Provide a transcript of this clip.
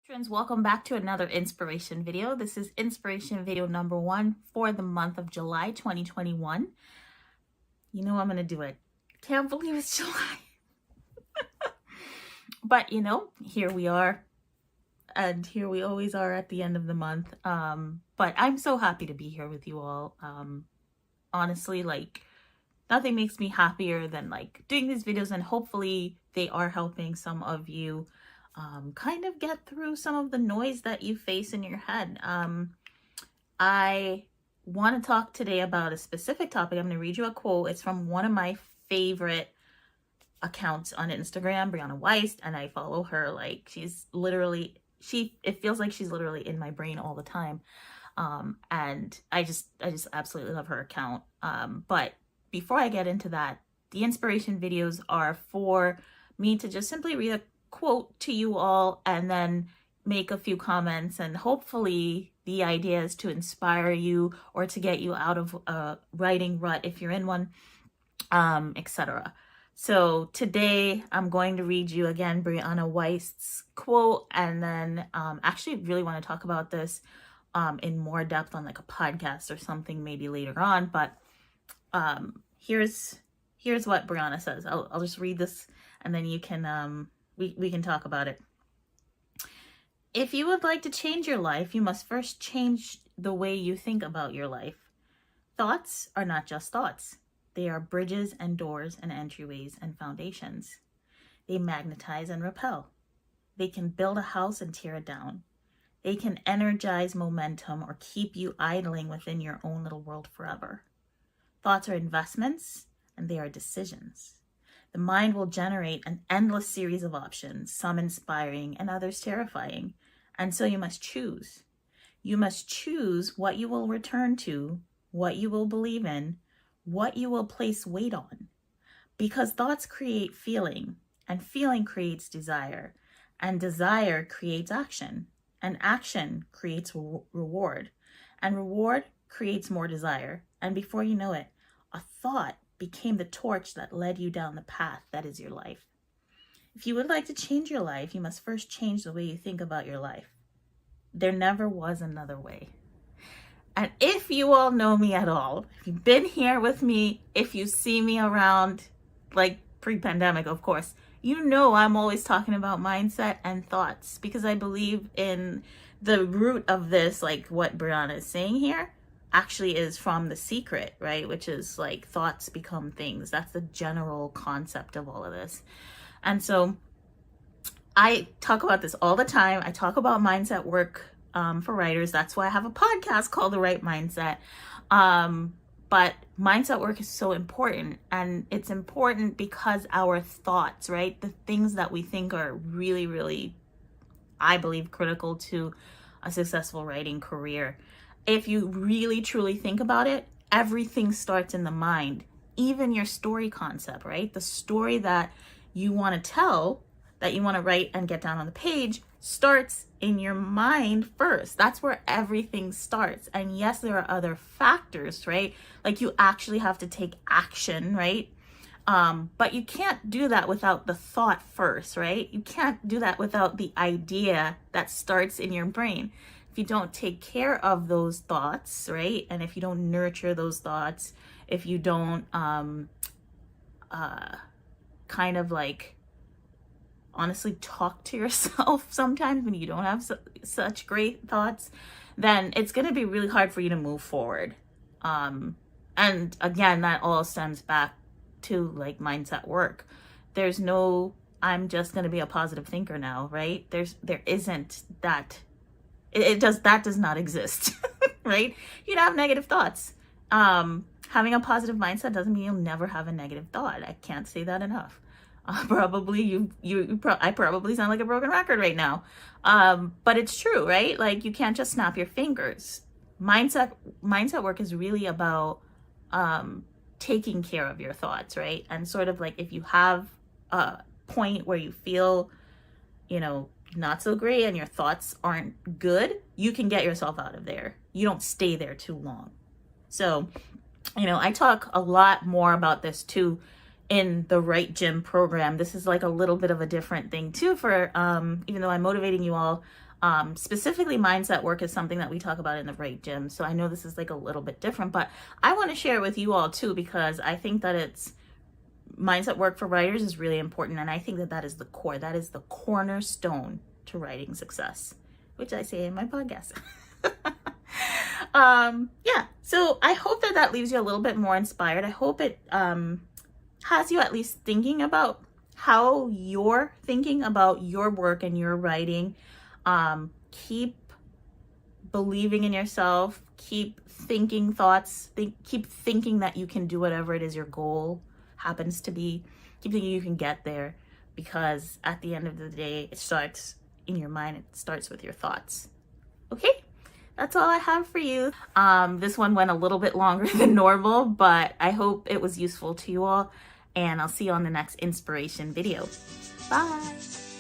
Friends, welcome back to another inspiration video. This is inspiration video number 1 for the month of July 2021. You know I'm going to do it. Can't believe it's July. But here we are. And here we always are at the end of the month. But I'm so happy to be here with you all. Honestly, nothing makes me happier than doing these videos, and hopefully they are helping some of you kind of get through some of the noise that you face in your head. I want to talk today about a specific topic. I'm going to read you a quote. It's from one of my favorite accounts on Instagram, Brianna Weist, and I follow her. She's literally, it feels like she's literally in my brain all the time. And I just absolutely love her account. But before I get into that, the inspiration videos are for me to just simply read a quote to you all and then make a few comments, and hopefully the idea is to inspire you or to get you out of a writing rut if you're in one, etc. So today I'm going to read you again Brianna Weist's quote, and then actually really want to talk about this in more depth on a podcast or something maybe later on. But here's what Brianna says. I'll just read this and then you can we can talk about it. If you would like to change your life, you must first change the way you think about your life. Thoughts are not just thoughts. They are bridges and doors and entryways and foundations. They magnetize and repel. They can build a house and tear it down. They can energize momentum or keep you idling within your own little world forever. Thoughts are investments, and they are decisions. The mind will generate an endless series of options, some inspiring and others terrifying. And so you must choose. You must choose what you will return to, what you will believe in, what you will place weight on. Because thoughts create feeling, and feeling creates desire, and desire creates action, and action creates reward, and reward creates more desire. And before you know it, a thought became the torch that led you down the path that is your life. If you would like to change your life, you must first change the way you think about your life. There never was another way. And if you all know me at all, if you've been here with me, if you see me around, pre-pandemic, of course, you know I'm always talking about mindset and thoughts, because I believe in the root of this, what Brianna is saying here actually is from The Secret, right? Which is thoughts become things. That's the general concept of all of this. And so I talk about this all the time. I talk about mindset work for writers. That's why I have a podcast called The Right Mindset. But mindset work is so important, and it's important because our thoughts, right? The things that we think are really, really, I believe, critical to a successful writing career. If you really truly think about it, everything starts in the mind. Even your story concept, right? The story that you want to tell, that you want to write and get down on the page, starts in your mind first. That's where everything starts. And yes, there are other factors, right? You actually have to take action, right? But you can't do that without the thought first, right? You can't do that without the idea that starts in your brain. If you don't take care of those thoughts, right? And if you don't nurture those thoughts, if you don't honestly talk to yourself sometimes when you don't have such great thoughts, then it's going to be really hard for you to move forward. And again, that all stems back to mindset work. There's no, I'm just going to be a positive thinker now, right? There isn't that. That does not exist, right? You'd have negative thoughts. Having a positive mindset doesn't mean you'll never have a negative thought. I can't say that enough. I probably sound like a broken record right now. But it's true, right? You can't just snap your fingers. Mindset work is really about taking care of your thoughts, right? And sort of if you have a point where you feel, not so great and your thoughts aren't good, you can get yourself out of there. You don't stay there too long. So, I talk a lot more about this too in the Right Gym program. This is a little bit of a different thing too for, even though I'm motivating you all, Specifically, mindset work is something that we talk about in the Right Gym. So I know this is like a little bit different, but I want to share it with you all too, because I think that it's mindset work for writers is really important. And I think that that is the core, that is the cornerstone to writing success, which I say in my podcast. Yeah, so I hope that that leaves you a little bit more inspired. I hope it has you at least thinking about how you're thinking about your work and your writing. Keep believing in yourself, keep thinking thoughts, keep thinking that you can do whatever it is your goal happens to be. Keep thinking you can get there, because at the end of the day, it starts in your mind. It starts with your thoughts. Okay? That's all I have for you. This one went a little bit longer than normal, but I hope it was useful to you all, and I'll see you on the next inspiration video. Bye.